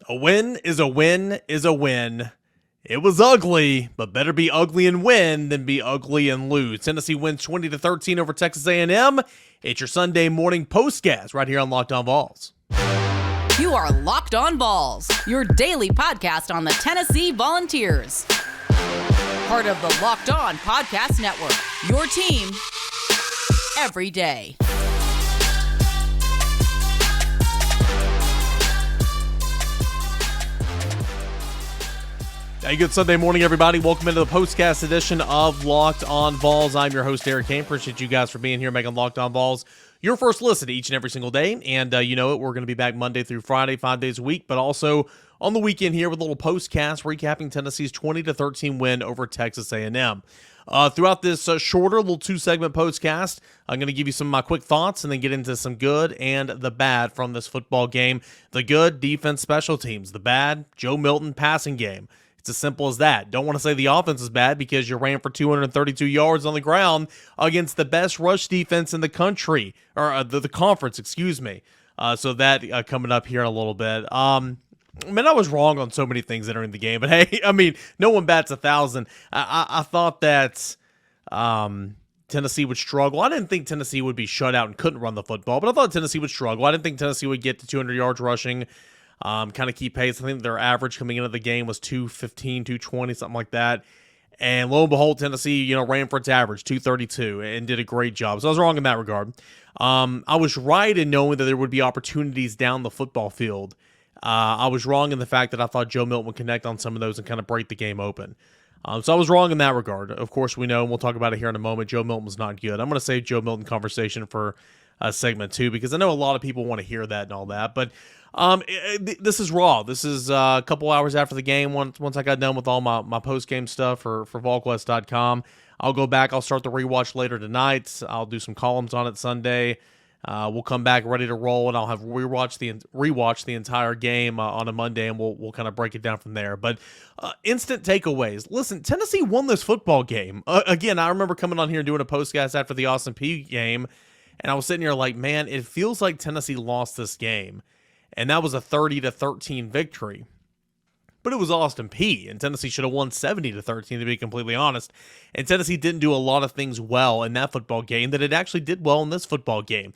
A win is a win is a win. It was ugly, but better be ugly and win than be ugly and lose. Tennessee wins 20-13 over Texas A&M. It's your Sunday morning postcast right here on Locked On Vols. You are Locked On Vols, your daily podcast on the Tennessee Volunteers. Part of the Locked On Podcast Network, your team every day. Hey, good Sunday morning, everybody. Welcome into the postcast edition of Locked On Vols. I'm your host, Eric Cain. Appreciate you guys for being here, making Locked On Vols your first listen each and every single day. And you know it, we're going to be back Monday through Friday, 5 days a week, but also on the weekend here with a little postcast recapping Tennessee's 20-13 win over Texas A&M. Throughout this shorter little two-segment postcast, I'm going to give you some of my quick thoughts and then get into some good and the bad from this football game. The good, defense, special teams. The bad, Joe Milton passing game. It's as simple as that. Don't want to say the offense is bad because you ran for 232 yards on the ground against the best rush defense in the country, or the conference, excuse me. So that coming up here in a little bit. I was wrong on so many things entering the game, but hey, no one bats 1,000. I thought that Tennessee would struggle. I didn't think Tennessee would be shut out and couldn't run the football, but I thought Tennessee would struggle. I didn't think Tennessee would get to 200 yards rushing. Kind of keep pace. I think their average coming into the game was 215, 220, something like that. And lo and behold, Tennessee, ran for its average, 232, and did a great job. So I was wrong in that regard. I was right in knowing that there would be opportunities down the football field. I was wrong in the fact that I thought Joe Milton would connect on some of those and kind of break the game open. So I was wrong in that regard. Of course, we know, and we'll talk about it here in a moment, Joe Milton was not good. I'm going to save Joe Milton conversation for segment 2 because I know a lot of people want to hear that and all that. But this is raw. This is a couple hours after the game. Once I got done with all my post-game stuff for VolQuest.com, I'll go back. I'll start the rewatch later tonight. I'll do some columns on it Sunday. We'll come back ready to roll, and I'll have rewatch the entire game on a Monday, and we'll kind of break it down from there. But instant takeaways. Listen, Tennessee won this football game. Again, I remember coming on here and doing a postcast after the Austin Peay game, and I was sitting here like, man, it feels like Tennessee lost this game. And that was a 30-13 victory. But it was Austin Peay, and Tennessee should have won 70-13, to be completely honest. And Tennessee didn't do a lot of things well in that football game that it actually did well in this football game.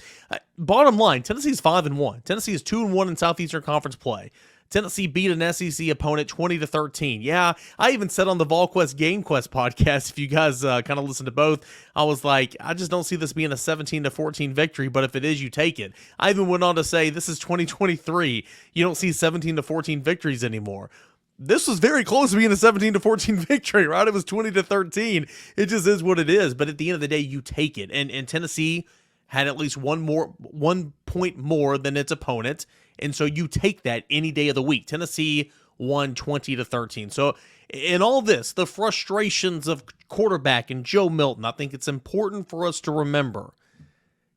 Bottom line, Tennessee's 5-1. Tennessee is 2-1 in Southeastern Conference play. Tennessee beat an SEC opponent 20-13. Yeah, I even said on the VolQuest GameQuest podcast, if you guys kind of listen to both, I was like, I just don't see this being a 17-14 victory, but if it is, you take it. I even went on to say, this is 2023. You don't see 17-14 victories anymore. This was very close to being a 17-14 victory, right? It was 20-13. It just is what it is. But at the end of the day, you take it. And Tennessee had at least 1 point more than its opponent. And so you take that any day of the week. Tennessee won 20-13. So in all this, the frustrations of quarterback and Joe Milton, I think it's important for us to remember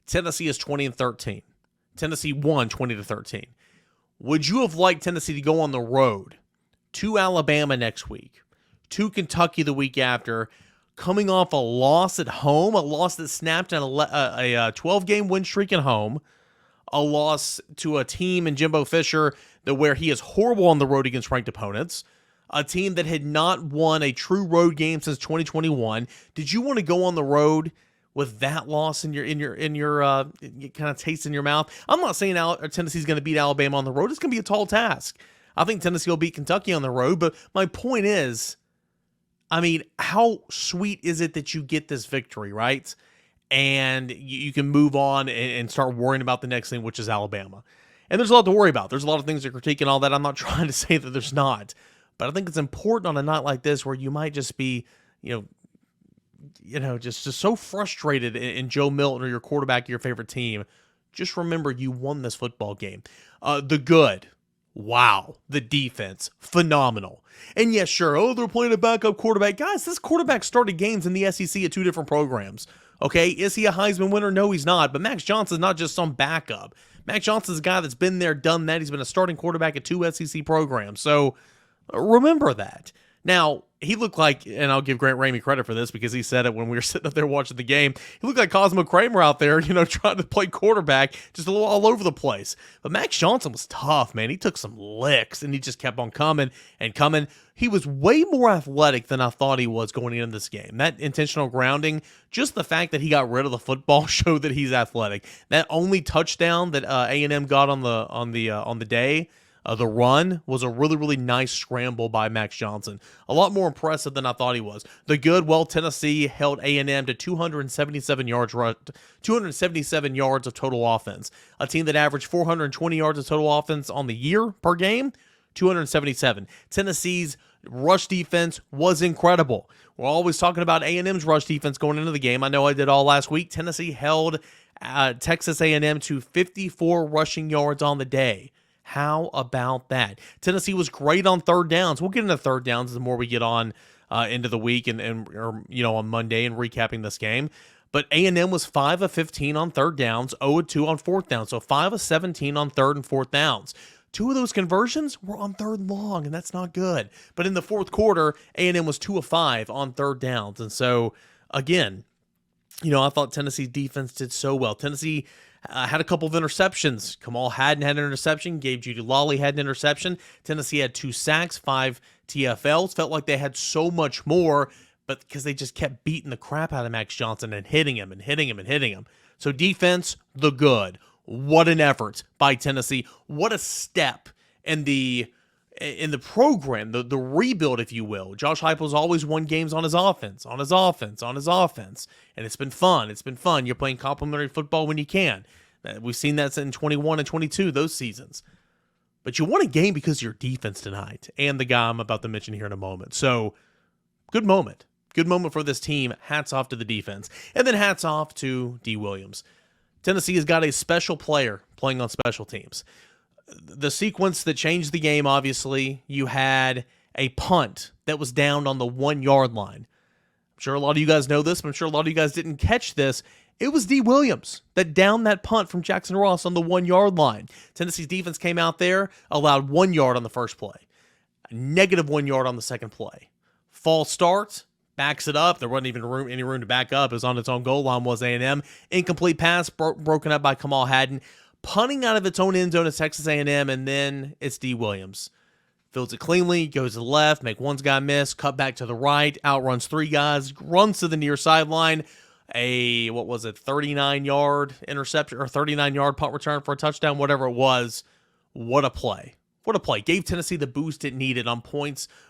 Tennessee is 20-13. Tennessee won 20-13. Would you have liked Tennessee to go on the road to Alabama next week, to Kentucky the week after, coming off a loss at home, a loss that snapped a 12-game win streak at home, a loss to a team in Jimbo Fisher where he is horrible on the road against ranked opponents, a team that had not won a true road game since 2021. Did you want to go on the road with that loss in your kind of taste in your mouth? I'm not saying Tennessee's going to beat Alabama on the road. It's going to be a tall task. I think Tennessee will beat Kentucky on the road, but my point is, how sweet is it that you get this victory, right? And you can move on and start worrying about the next thing, which is Alabama. And there's a lot to worry about. There's a lot of things to critique and all that. I'm not trying to say that there's not. But I think it's important on a night like this where you might just be, just so frustrated in Joe Milton or your quarterback of your favorite team. Just remember you won this football game. The good. Wow. The defense. Phenomenal. And yes, sure. They're playing a backup quarterback. Guys, this quarterback started games in the SEC at 2 different programs. Okay, is he a Heisman winner? No, he's not. But Max Johnson's not just some backup. Max Johnson's a guy that's been there, done that. He's been a starting quarterback at 2 SEC programs. So remember that. Now, he looked like, and I'll give Grant Ramey credit for this because he said it when we were sitting up there watching the game, he looked like Cosmo Kramer out there, trying to play quarterback, just a little all over the place. But Max Johnson was tough, man. He took some licks, and he just kept on coming and coming. He was way more athletic than I thought he was going into this game. That intentional grounding, just the fact that he got rid of the football showed that he's athletic. That only touchdown that A&M got on the day, the run was a really, really nice scramble by Max Johnson. A lot more impressive than I thought he was. Tennessee held A&M to 277 yards of total offense. A team that averaged 420 yards of total offense on the year per game, 277. Tennessee's rush defense was incredible. We're always talking about A&M's rush defense going into the game. I know I did all last week. Tennessee held Texas A&M to 54 rushing yards on the day. How about that? Tennessee was great on third downs. We'll get into third downs the more we get on into the week and on Monday and recapping this game. But A&M was 5 of 15 on third downs, 0 of 2 on fourth down. So 5 of 17 on third and fourth downs. 2 of those conversions were on third and long, and that's not good. But in the fourth quarter, A&M was 2 of 5 on third downs. And so, again, I thought Tennessee's defense did so well. Tennessee had a couple of interceptions. Kamal Hadden had an interception. Gabe Judy-Lawley had an interception. Tennessee had 2 sacks, 5 TFLs. Felt like they had so much more, but because they just kept beating the crap out of Max Johnson and hitting him and hitting him and hitting him. So defense, the good. What an effort by Tennessee. What a step in the program, the rebuild, if you will. Josh Heupel's always won games on his offense. And it's been fun. You're playing complimentary football when you can. We've seen that in 21 and 22, those seasons. But you won a game because of your defense tonight and the guy I'm about to mention here in a moment. So, good moment. Good moment for this team. Hats off to the defense. And then hats off to Dee Williams. Tennessee has got a special player playing on special teams. The sequence that changed the game, obviously, you had a punt that was downed on the 1 yard line. I'm sure a lot of you guys know this, but I'm sure a lot of you guys didn't catch this. It was Dee Williams that downed that punt from Jackson Ross on the 1 yard line. Tennessee's defense came out there, allowed 1 yard on the first play, negative 1 yard on the second play. False start, backs it up. There wasn't even any room to back up. It was on its own goal line, was A&M. Incomplete pass broken up by Kamal Hadden. Punting out of its own end zone is Texas A&M, and then it's Dee Williams. Fields it cleanly, goes to the left, make one guy miss, cut back to the right, outruns 3 guys, runs to the near sideline. 39-yard interception or 39-yard punt return for a touchdown, whatever it was. What a play. What a play. Gave Tennessee the boost it needed on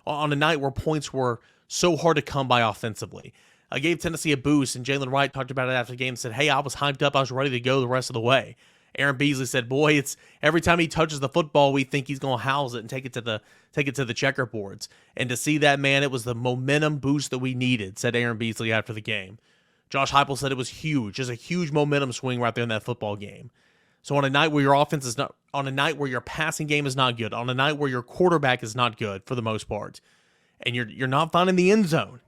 a night where points were so hard to come by offensively. I gave Tennessee a boost, and Jaylen Wright talked about it after the game and said, hey, I was hyped up. I was ready to go the rest of the way. Aaron Beasley said, boy, it's every time he touches the football, we think he's going to house it and take it to the checkerboards. And to see that, man, it was the momentum boost that we needed, said Aaron Beasley after the game. Josh Heupel said it was huge. Just a huge momentum swing right there in that football game. So on a night where your offense is not, on a night where your passing game is not good, on a night where your quarterback is not good for the most part, and you're not finding the end zone,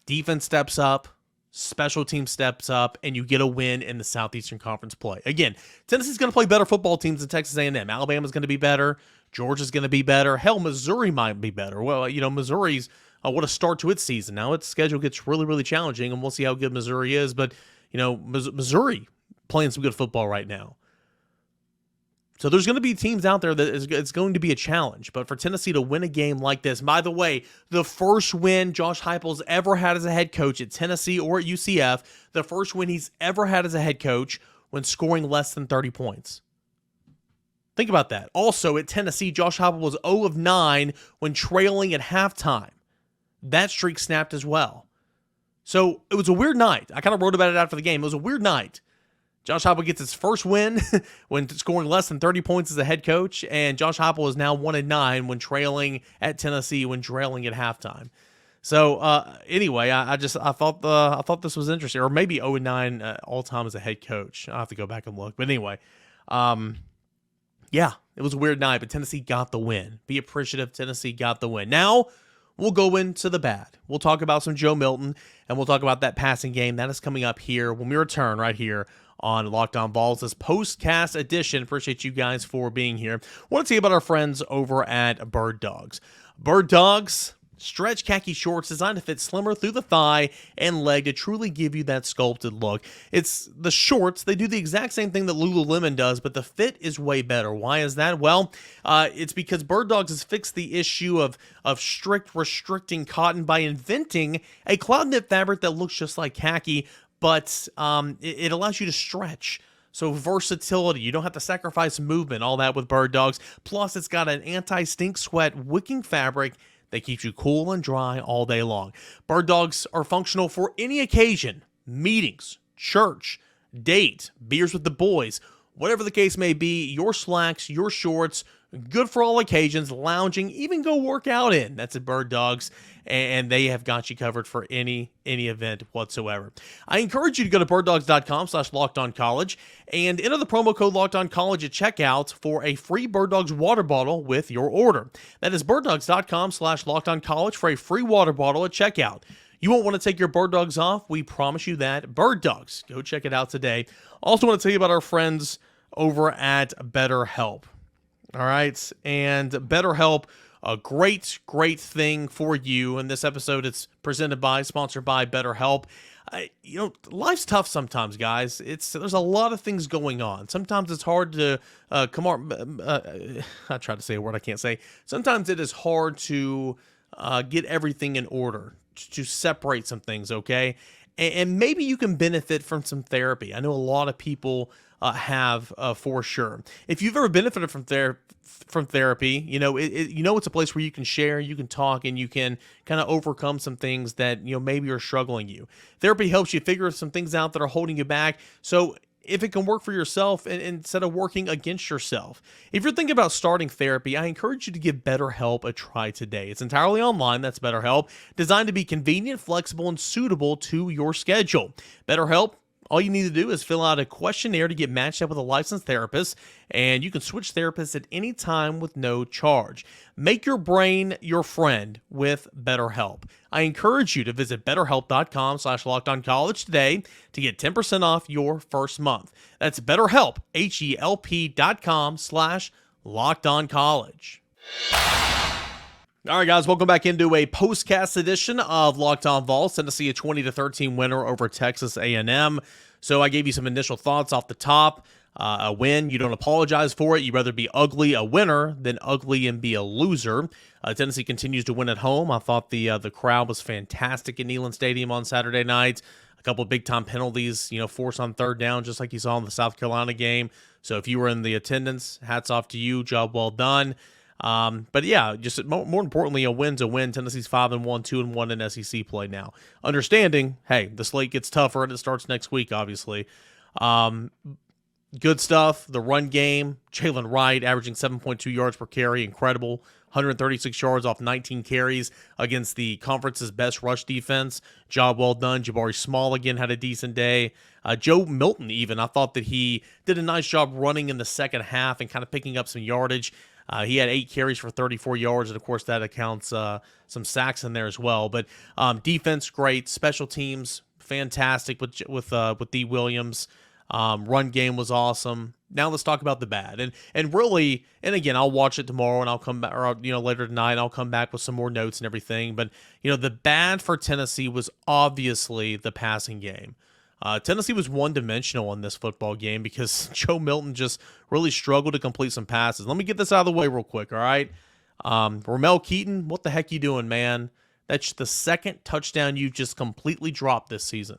defense steps up, special team steps up, and you get a win in the Southeastern Conference play. Again, Tennessee's going to play better football teams than Texas A&M. Alabama's going to be better. Georgia's going to be better. Hell, Missouri might be better. Well, Missouri's what a start to its season. Now its schedule gets really, really challenging, and we'll see how good Missouri is. But, Missouri playing some good football right now. So there's going to be teams out there that it's going to be a challenge. But for Tennessee to win a game like this, by the way, the first win Josh Heupel's ever had as a head coach at Tennessee or at UCF, the first win he's ever had as a head coach when scoring less than 30 points. Think about that. Also at Tennessee, Josh Heupel was 0 of 9 when trailing at halftime. That streak snapped as well. So it was a weird night. I kind of wrote about it after the game. It was a weird night. Josh Heupel gets his first win when scoring less than 30 points as a head coach, and Josh Heupel is now 1 of 9 when trailing at Tennessee when trailing at halftime. So anyway, I thought this was interesting, or maybe 0 of 9 all time as a head coach. I'll have to go back and look, but anyway, yeah, it was a weird night, but Tennessee got the win. Be appreciative, Tennessee got the win. Now we'll go into the bad. We'll talk about some Joe Milton, and we'll talk about that passing game that is coming up here when we return right here on Locked On Vols, this postcast edition. Appreciate you guys for being here. I want to tell you about our friends over at Bird Dogs. Bird Dogs, Stretch khaki shorts designed to fit slimmer through the thigh and leg to truly give you that sculpted look. It's the shorts. They do the exact same thing that Lululemon does, but the fit is way better. Why is that? Well, it's because Bird Dogs has fixed the issue of strict restricting cotton by inventing a cloud knit fabric that looks just like khaki, but it allows you to stretch. So versatility, you don't have to sacrifice movement, all that with Bird Dogs. Plus, it's got an anti-stink sweat wicking fabric that keeps you cool and dry all day long. Bird Dogs are functional for any occasion, meetings, church, date, beers with the boys, whatever the case may be. Your slacks, your shorts, good for all occasions, lounging, even go work out in. That's at Bird Dogs, and they have got you covered for any event whatsoever. I encourage you to go to birddogs.com/lockedoncollege and enter the promo code LockedOnCollege at checkout for a free Bird Dogs water bottle with your order. That is birddogs.com/lockedoncollege for a free water bottle at checkout. You won't want to take your Bird Dogs off. We promise you that. Bird Dogs. Go check it out today. Also want to tell you about our friends over at BetterHelp. All right, and BetterHelp, a great thing for you. In this episode, it's sponsored by BetterHelp. Life's tough sometimes, guys. There's a lot of things going on. Sometimes it's hard to I try to say a word I can't say. Sometimes it is hard to get everything in order, to separate some things, okay? And maybe you can benefit from some therapy. I know a lot of people have for sure. If you've ever benefited from therapy, it's a place where you can share, you can talk, and you can kind of overcome some things that maybe are struggling you. Therapy helps you figure some things out that are holding you back. So if it can work for yourself instead of working against yourself. If you're thinking about starting therapy, I encourage you to give BetterHelp a try today. It's entirely online. That's BetterHelp, designed to be convenient, flexible, and suitable to your schedule. BetterHelp, all you need to do is fill out a questionnaire to get matched up with a licensed therapist, and you can switch therapists at any time with no charge. Make your brain your friend with BetterHelp. I encourage you to visit betterhelp.com/lockedoncollege today to get 10% off your first month. That's BetterHelp, HELP.com/lockedoncollege. All right, guys, welcome back into a postcast edition of Locked On Vols. Tennessee a 20-13 winner over Texas A&M. So I gave you some initial thoughts off the top. A win, you don't apologize for it. You'd rather be ugly a winner than ugly and be a loser. Tennessee continues to win at home. I thought the crowd was fantastic at Neyland Stadium on Saturday night. A couple of big-time penalties, forced on third down, just like you saw in the South Carolina game. So if you were in the attendance, hats off to you. Job well done. But yeah, just more importantly, a win's a win. Tennessee's 5-1, 2-1 in SEC play now. Understanding, hey, the slate gets tougher and it starts next week, obviously. Good stuff. The run game, Jaylen Wright averaging 7.2 yards per carry, incredible. 136 yards off 19 carries against the conference's best rush defense. Job well done. Jabari Small again had a decent day. Joe Milton even, I thought that he did a nice job running in the second half and kind of picking up some yardage. He had 8 carries for 34 yards, and of course that accounts some sacks in there as well. But defense, great. Special teams, fantastic with Dee Williams. Run game was awesome. Now let's talk about the bad. And really, and again, I'll watch it tomorrow, and I'll come back, or later tonight, I'll come back with some more notes and everything. But the bad for Tennessee was obviously the passing game. Tennessee was one-dimensional in this football game because Joe Milton just really struggled to complete some passes. Let me get this out of the way real quick, all right? Ramel Keaton, what the heck you doing, man? That's the second touchdown you've just completely dropped this season.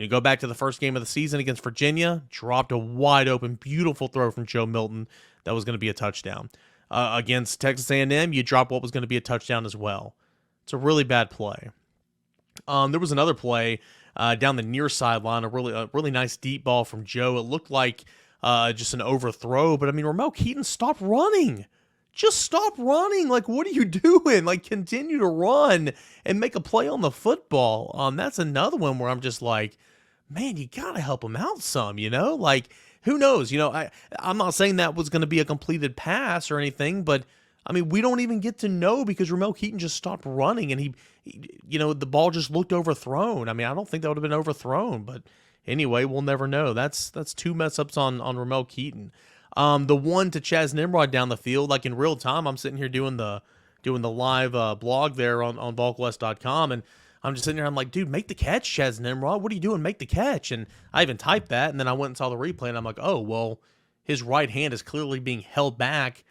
Go back to the first game of the season against Virginia, dropped a wide-open, beautiful throw from Joe Milton that was going to be a touchdown. Against Texas A&M, you dropped what was going to be a touchdown as well. It's a really bad play. There was another play down the near sideline, a really nice deep ball from Joe. It looked like just an overthrow, but Ramel Keaton, stop running. Just stop running. Like, what are you doing? Like, continue to run and make a play on the football. That's another one where I'm just like, man, you got to help him out some, Like, who knows? I'm not saying that was going to be a completed pass or anything, but, we don't even get to know because Ramel Keaton just stopped running and he the ball just looked overthrown. I don't think that would have been overthrown, but anyway, we'll never know. That's 2 mess-ups on Ramel Keaton. The one to Chaz Nimrod down the field, like in real time, I'm sitting here doing the doing the live blog there on VolQuest.com, and I'm just sitting there. I'm like, dude, make the catch, Chaz Nimrod. What are you doing? Make the catch. And I even typed that, and then I went and saw the replay, and I'm like, oh, well, his right hand is clearly being held back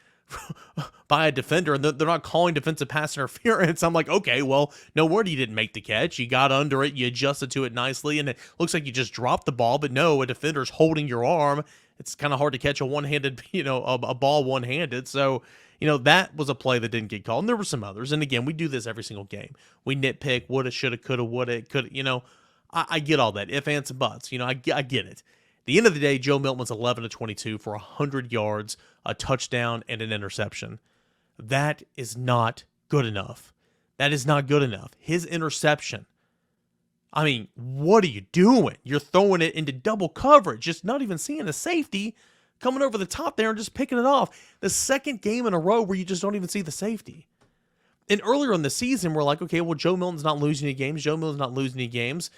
by a defender, and they're not calling defensive pass interference. I'm like, okay, well, no wonder you didn't make the catch. You got under it, you adjusted to it nicely, and it looks like you just dropped the ball, but no, a defender's holding your arm. It's kind of hard to catch a one-handed, a ball one-handed. So, that was a play that didn't get called. And there were some others. And again, we do this every single game. We nitpick, woulda, shoulda, coulda, woulda, coulda, I get all that. If, ands, and buts. I get it. At the end of the day, Joe Milton was 11 of 22 for 100 yards, a touchdown, and an interception. That is not good enough. That is not good enough. His interception. I mean, what are you doing? You're throwing it into double coverage, just not even seeing a safety coming over the top there and just picking it off. The second game in a row where you just don't even see the safety. And earlier in the season, we're like, okay, well, Joe Milton's not losing any games. Joe Milton's not losing any games.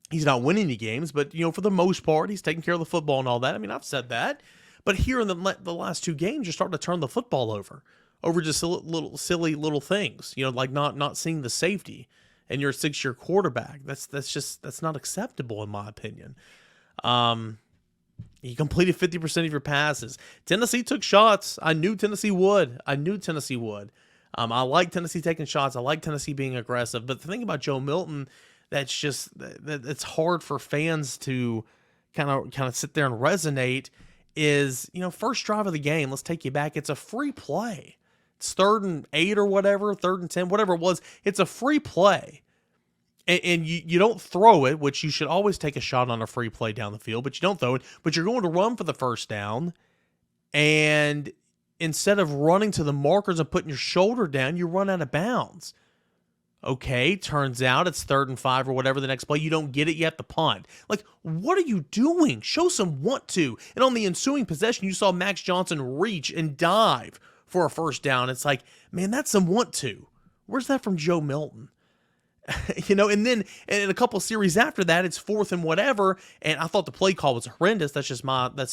He's not winning any games, but, for the most part, he's taking care of the football and all that. I mean, I've said that. But here in the last two games, you're starting to turn the football over just silly little things, like not seeing the safety. And you're a 6-year quarterback. That's not acceptable in my opinion. You completed 50% of your passes. Tennessee took shots. I knew Tennessee would. I like Tennessee taking shots. I like Tennessee being aggressive. But the thing about Joe Milton, it's hard for fans to kind of sit there and resonate is, first drive of the game, let's take you back. It's a free play. It's 3rd and 8 or whatever, 3rd and 10, whatever it was. It's a free play. And you don't throw it, which you should always take a shot on a free play down the field, but you don't throw it. But you're going to run for the first down. And instead of running to the markers and putting your shoulder down, you run out of bounds. Okay, turns out it's 3rd and 5 or whatever the next play. You don't get it, you have to punt. Like, what are you doing? Show some want to. And on the ensuing possession, you saw Max Johnson reach and dive for a first down. It's like, man, that's some want to. Where's that from Joe Milton? And then in a couple of series after that, it's 4th and whatever. And I thought the play call was horrendous. That's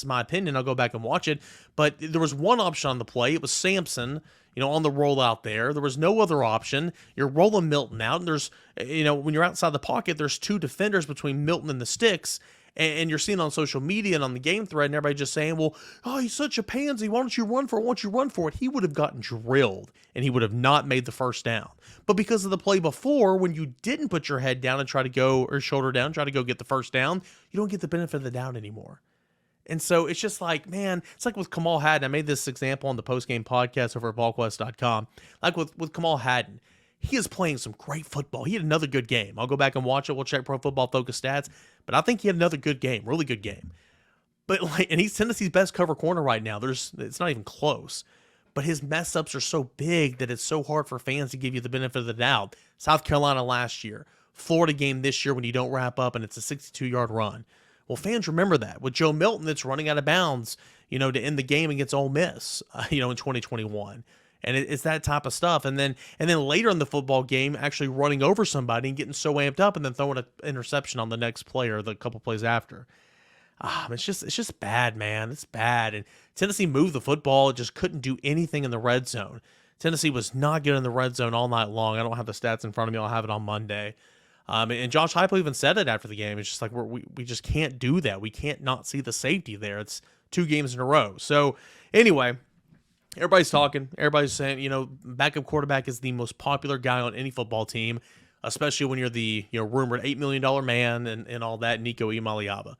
my opinion. I'll go back and watch it. But there was one option on the play. It was Sampson, on the rollout there. There was no other option. You're rolling Milton out. And there's, when you're outside the pocket, there's 2 defenders between Milton and the sticks. And you're seeing on social media and on the game thread and everybody just saying, well, oh, he's such a pansy. Why don't you run for it? Why don't you run for it? He would have gotten drilled and he would have not made the first down. But because of the play before, when you didn't put your head down and try to go, or shoulder down, try to go get the first down, you don't get the benefit of the doubt anymore. And so it's just like, man, it's like with Kamal Hadden. I made this example on the postgame podcast over at VolQuest.com. Like with Kamal Hadden. He is playing some great football. He had another good game. I'll go back and watch it. We'll check Pro Football Focus stats. But I think he had another good game, really good game. But and he's Tennessee's best cover corner right now. It's not even close. But his mess ups are so big that it's so hard for fans to give you the benefit of the doubt. South Carolina last year, Florida game this year when you don't wrap up and it's a 62-yard run. Well, fans remember that. With Joe Milton, that's running out of bounds, to end the game against Ole Miss, in 2021. And it's that type of stuff. And then later in the football game, actually running over somebody and getting so amped up and then throwing an interception on the next play or the couple plays after. It's just bad, man. It's bad. And Tennessee moved the football. It just couldn't do anything in the red zone. Tennessee was not good in the red zone all night long. I don't have the stats in front of me. I'll have it on Monday. And Josh Heupel even said it after the game. It's just like we just can't do that. We can't not see the safety there. It's 2 games in a row. So anyway, everybody's talking. Everybody's saying, backup quarterback is the most popular guy on any football team, especially when you're the rumored $8 million man and all that, Nico Iamaleava.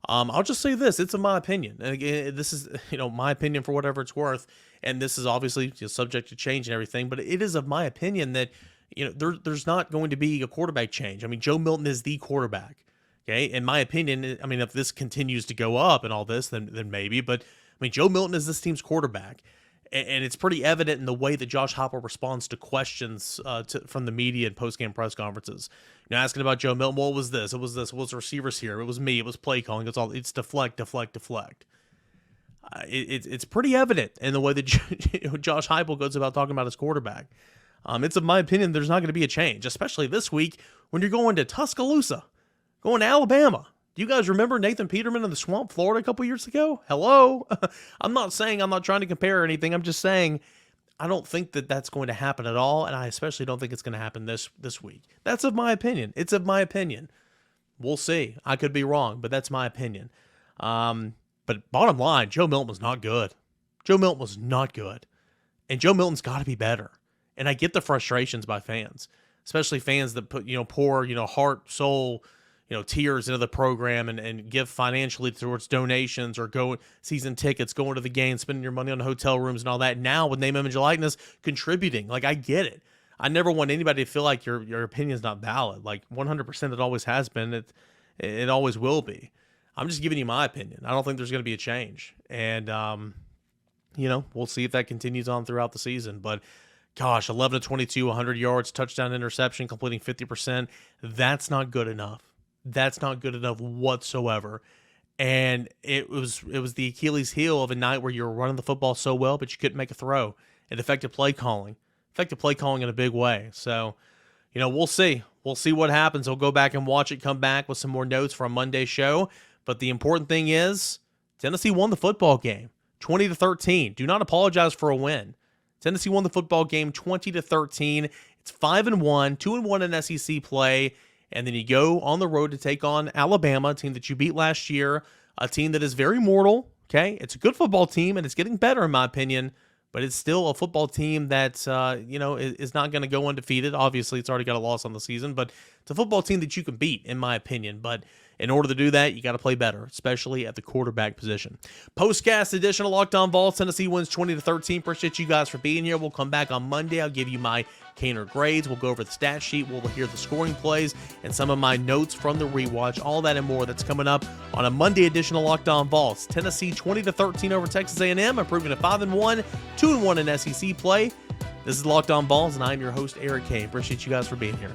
I'll just say this. It's in my opinion. And again, this is, my opinion for whatever it's worth. And this is obviously subject to change and everything, but it is of my opinion that, there's not going to be a quarterback change. I mean, Joe Milton is the quarterback. Okay. In my opinion, I mean, if this continues to go up and all this, then maybe, but I mean, Joe Milton is this team's quarterback. And it's pretty evident in the way that Josh Heupel responds to questions from the media and post-game press conferences. Asking about Joe Milton, what was this? It was this. What was the receivers here? It was me. It was play calling. It's deflect. It's pretty evident in the way that Josh Heupel goes about talking about his quarterback. It's in my opinion, there's not going to be a change, especially this week when you're going to Tuscaloosa, going to Alabama. Do you guys remember Nathan Peterman in the Swamp, Florida a couple years ago? Hello? I'm not saying I'm not trying to compare or anything. I'm just saying I don't think that that's going to happen at all, and I especially don't think it's going to happen this week. That's of my opinion. It's of my opinion. We'll see. I could be wrong, but that's my opinion. But bottom line, Joe Milton was not good. Joe Milton was not good. And Joe Milton's got to be better. And I get the frustrations by fans, especially fans that pour, heart, soul, tears into the program and give financially towards donations or go season tickets, going to the game, spending your money on hotel rooms and all that. Now with name, image, and likeness, contributing. Like, I get it. I never want anybody to feel like your opinion's not valid. Like 100% it always has been. It always will be. I'm just giving you my opinion. I don't think there's going to be a change. And, we'll see if that continues on throughout the season. But gosh, 11 to 22, 100 yards, touchdown, interception, completing 50%. That's not good enough. That's not good enough whatsoever. And it was the Achilles heel of a night where you were running the football so well, but you couldn't make a throw. It affected play calling. In a big way. So, we'll see. We'll see what happens. I'll go back and watch it, come back with some more notes for a Monday show. But the important thing is Tennessee won the football game 20-13. Do not apologize for a win. Tennessee won the football game 20-13. It's 5-1, 2-1 in SEC play. And then you go on the road to take on Alabama, a team that you beat last year, a team that is very mortal. Okay. It's a good football team and it's getting better in my opinion. But it's still a football team that, is not going to go undefeated. Obviously, it's already got a loss on the season, but it's a football team that you can beat, in my opinion. But in order to do that, you got to play better, especially at the quarterback position. Postcast edition of Locked On Vols. Tennessee wins 20-13. Appreciate you guys for being here. We'll come back on Monday. I'll give you my Cain grades. We'll go over the stat sheet. We'll hear the scoring plays and some of my notes from the rewatch. All that and more that's coming up on a Monday edition of Locked On Vols. Tennessee 20-13 over Texas A&M, improving to 5-1, 2-1 in SEC play. This is Locked On Vols, and I'm your host, Eric Cain. Appreciate you guys for being here.